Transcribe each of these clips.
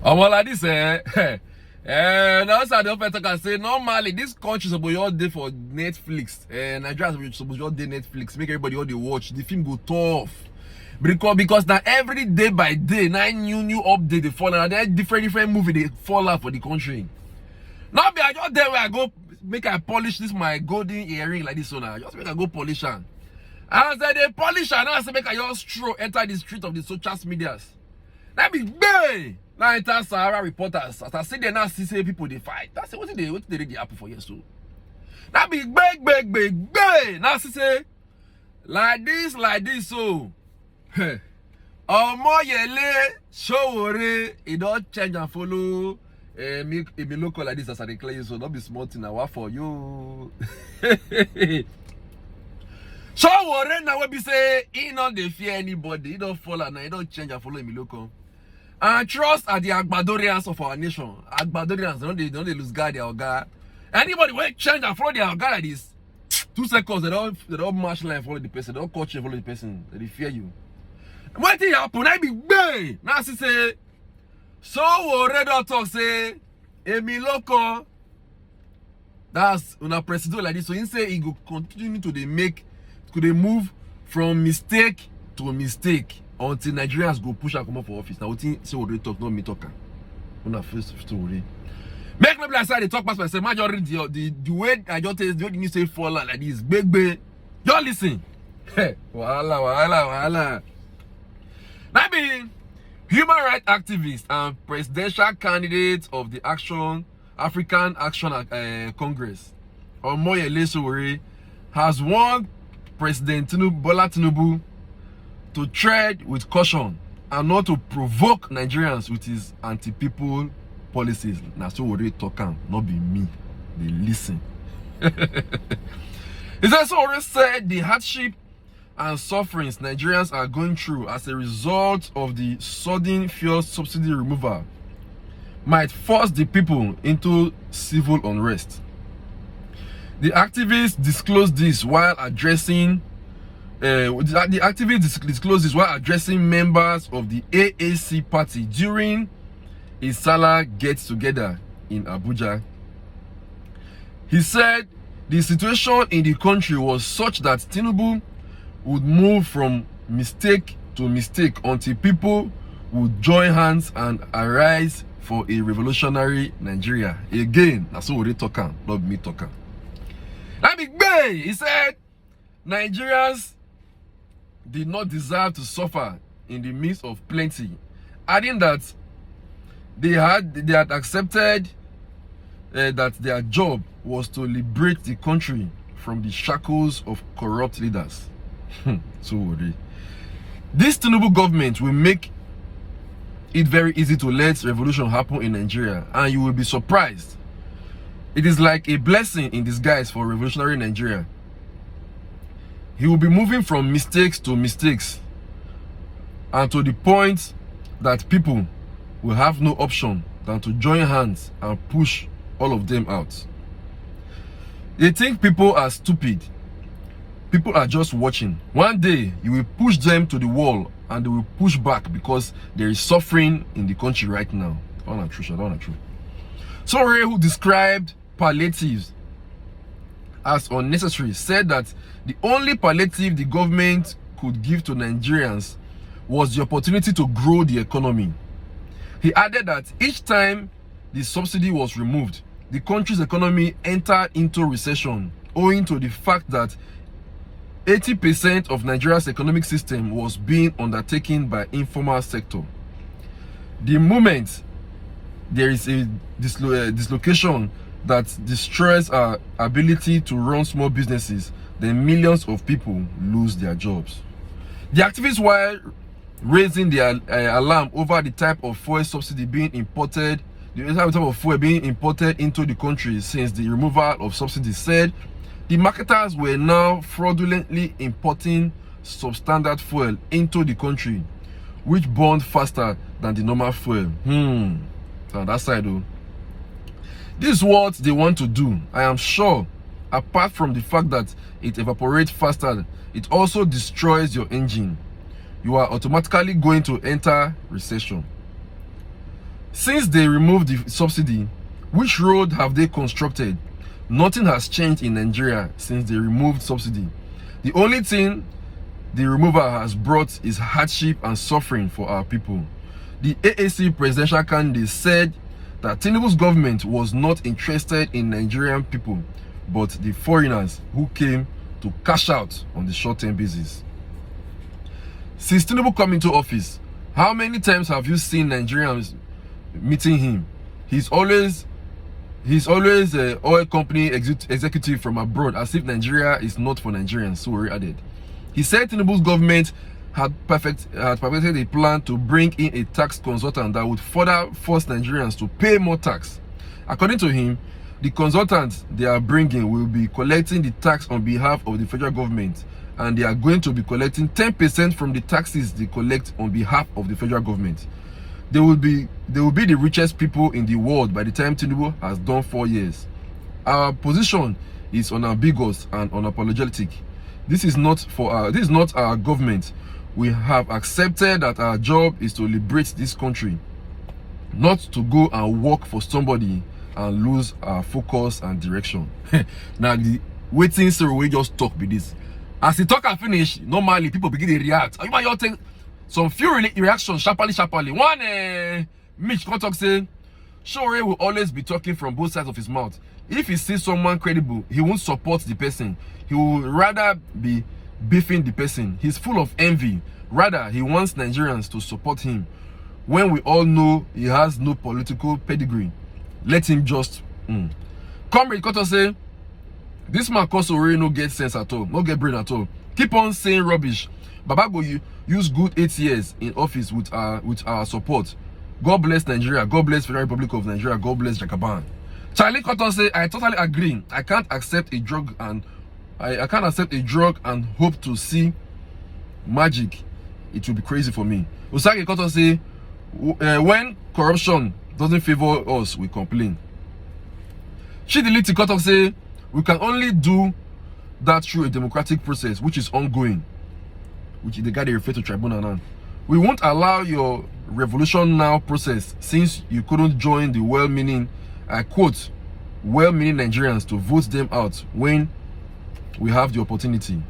Well, like this, now I the operator can say normally this country supposed all day for Netflix. Nigeria supposed all day Netflix, make everybody all they watch. The film go tough. Because now every day by day, now new update they fall out. There different movie they fall out for the country. Now be I just there where I go make I polish this my golden earring like this one. Now. Just make I go polish and as I they polish and I say make I just enter the street of the social medias. That be big. Now enter Sahara reporters. As I see they now see people they fight. That's what they read the apple for years so. That be big. Now see say like this so. Omoyele Sowore, it don't change and follow. Me local like this as I declare you, so don't be smart in what for you. Sowore now we be say he not dey fear anybody, he don't follow now, he don't change and follow me local. And trust are the Agbadorians of our nation. Agbadorians don't they lose guard their guard. Anybody will change and follow their guard like this. 2 seconds they don't march line follow the person, they don't coach and follow the person, they fear you. What thing happen? I be bang. Now she say, Sowore don't talk say, Emi loco. That's una president like this. So he say he go continue to they move from mistake to mistake until Nigerians go push and come up for office. Now what thing Sowore talk, not me talking. Una first story. Make me like they talk past myself. Majority the way I just the way you say fall like this. Big. Don't listen. Hey, wahala. I mean, human rights activist and presidential candidate of the African Action Congress, Omoyele Sowore, has warned President Tinubu to tread with caution and not to provoke Nigerians with his anti-people policies. Now Sowore talking, not be me. They listen. He also said the hardship and sufferings Nigerians are going through as a result of the sudden fuel subsidy removal might force the people into civil unrest. The activists disclosed this while addressing members of the AAC party during a Salah get-together in Abuja. He said the situation in the country was such that Tinubu would move from mistake to mistake until people would join hands and arise for a revolutionary Nigeria. Again, that's what we're talking, not me talking. That big bay, he said, Nigerians did not deserve to suffer in the midst of plenty, adding that they had accepted that their job was to liberate the country from the shackles of corrupt leaders. So this Tinubu government will make it very easy to let revolution happen in Nigeria, and you will be surprised. It is like a blessing in disguise for revolutionary Nigeria. He will be moving from mistakes to mistakes, and to the point that people will have no option than to join hands and push all of them out. They think people are stupid. People are just watching. One day, you will push them to the wall and they will push back because there is suffering in the country right now. That's not true. Sowore, who described palliatives as unnecessary, said that the only palliative the government could give to Nigerians was the opportunity to grow the economy. He added that each time the subsidy was removed, the country's economy entered into recession owing to the fact that 80% of Nigeria's economic system was being undertaken by informal sector. The moment there is a dislocation that destroys our ability to run small businesses, then millions of people lose their jobs. The activists, while raising their alarm over the type of fuel subsidy being imported, the type of fuel being imported into the country since the removal of subsidies, said the marketers were now fraudulently importing substandard fuel into the country, which burned faster than the normal fuel. So on that side though, this is what they want to do. I am sure, apart from the fact that it evaporates faster, it also destroys your engine. You are automatically going to enter recession. Since they removed the subsidy, which road have they constructed? Nothing has changed in Nigeria since they removed subsidy. The only thing the removal has brought is hardship and suffering for our people. The AAC presidential candidate said that Tinubu's government was not interested in Nigerian people, but the foreigners who came to cash out on the short-term basis. Since Tinubu came into office, how many times have you seen Nigerians meeting him? He's always an oil company executive from abroad, as if Nigeria is not for Nigerians, Sowore added. He said Tinubu's government had perfected a plan to bring in a tax consultant that would further force Nigerians to pay more tax. According to him, the consultants they are bringing will be collecting the tax on behalf of the federal government, and they are going to be collecting 10% from the taxes they collect on behalf of the federal government. They will be the richest people in the world by the time Tinubu has done 4 years. Our position is unambiguous and unapologetic. This is not our government. We have accepted that our job is to liberate this country, not to go and work for somebody and lose our focus and direction. Now the waiting Sowore just talk with this. As he talk and finish, normally people begin to react. You might take some few reactions sharply. One Mitch can talk say Sowore will always be talking from both sides of his mouth. If he sees someone credible, he won't support the person. He will rather be beefing the person. He's full of envy. Rather, he wants Nigerians to support him when we all know he has no political pedigree. Let him just Comrade Koto say this man cause Sowore no get sense at all, no get brain at all. Keep on saying rubbish. Baba go use good 8 years in office with our support. God bless Nigeria. God bless Federal Republic of Nigeria. God bless Jakaban. Charlie Cotton say, I totally agree. I can't accept a drug and hope to see magic. It will be crazy for me. Usagi Cotton say, when corruption doesn't favor us, we complain. Chidiliti Cotton say, we can only do that through a democratic process, which is ongoing. Which the guy they refer to tribunal now. We won't allow your revolution now process since you couldn't join the well-meaning, I quote, well-meaning Nigerians to vote them out when we have the opportunity.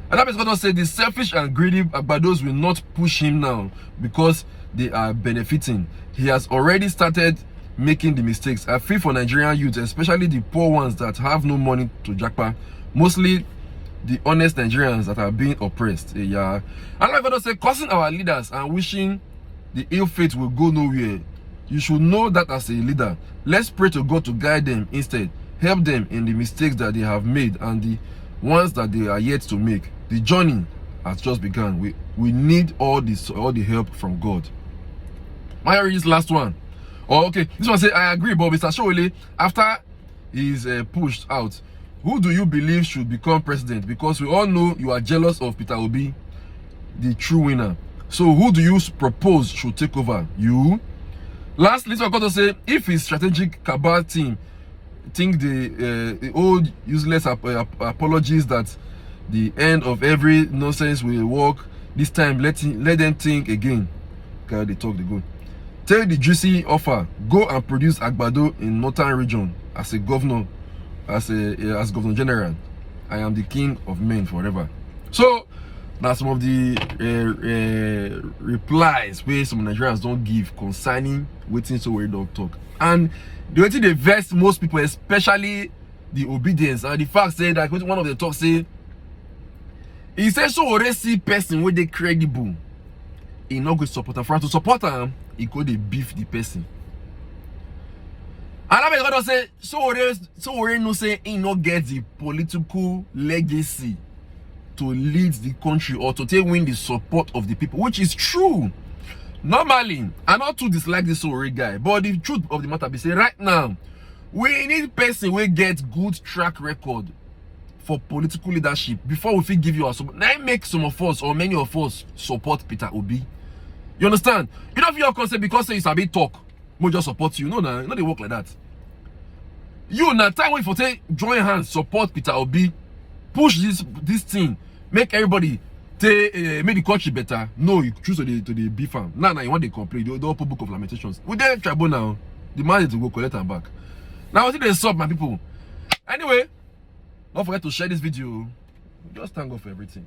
And that is going to say the selfish and greedy Agbados will not push him now because they are benefiting. He has already started making the mistakes. I feel for Nigerian youth, especially the poor ones that have no money to jackpot. Mostly the honest Nigerians that are being oppressed. Yeah. And I'm going to say, cursing our leaders and wishing the ill fate will go nowhere. You should know that as a leader. Let's pray to God to guide them instead. Help them in the mistakes that they have made and the ones that they are yet to make. The journey has just begun. We need all the help from God. My this last one. Oh, okay. This one say I agree, but Mr. Sowore, after he's pushed out, who do you believe should become president? Because we all know you are jealous of Peter Obi, the true winner. So who do you propose should take over? You? Lastly, so I'm going to say, if his strategic cabal team think the old useless apologies that the end of every nonsense will work, this time let them think again. God, they talk, they go. Tell the juicy offer, go and produce Agbado in northern region as a governor. As Governor General, I am the king of men forever. So that's some of the replies where some Nigerians don't give concerning waiting Sowore dog talk. And the way they vex most people, especially the obedience, and the fact say that one of the talk say he says Sowore see person where they credible, he not go support him. For to support him, he go dey beef the person. And I'm going to say, Sowore no say he not get the political legacy to lead the country or to take win the support of the people, which is true. Normally, I not too dislike this Sowore guy, but the truth of the matter be say right now, we need person who get good track record for political leadership before we fit give you our support. Now make some of us or many of us support Peter Obi. You understand? You don't feel your concept because say it's a bit talk. We just support you. No, they work like that. You now time wait for say join hands, support Peter Obi, push this thing, make everybody make the country better. No, you choose to the beef farm. Now you want to complain. You don't open book of lamentations. We dey trouble now. The man is to go collect and back. Now I think they sub my people. Anyway, don't forget to share this video. Just thank God for everything.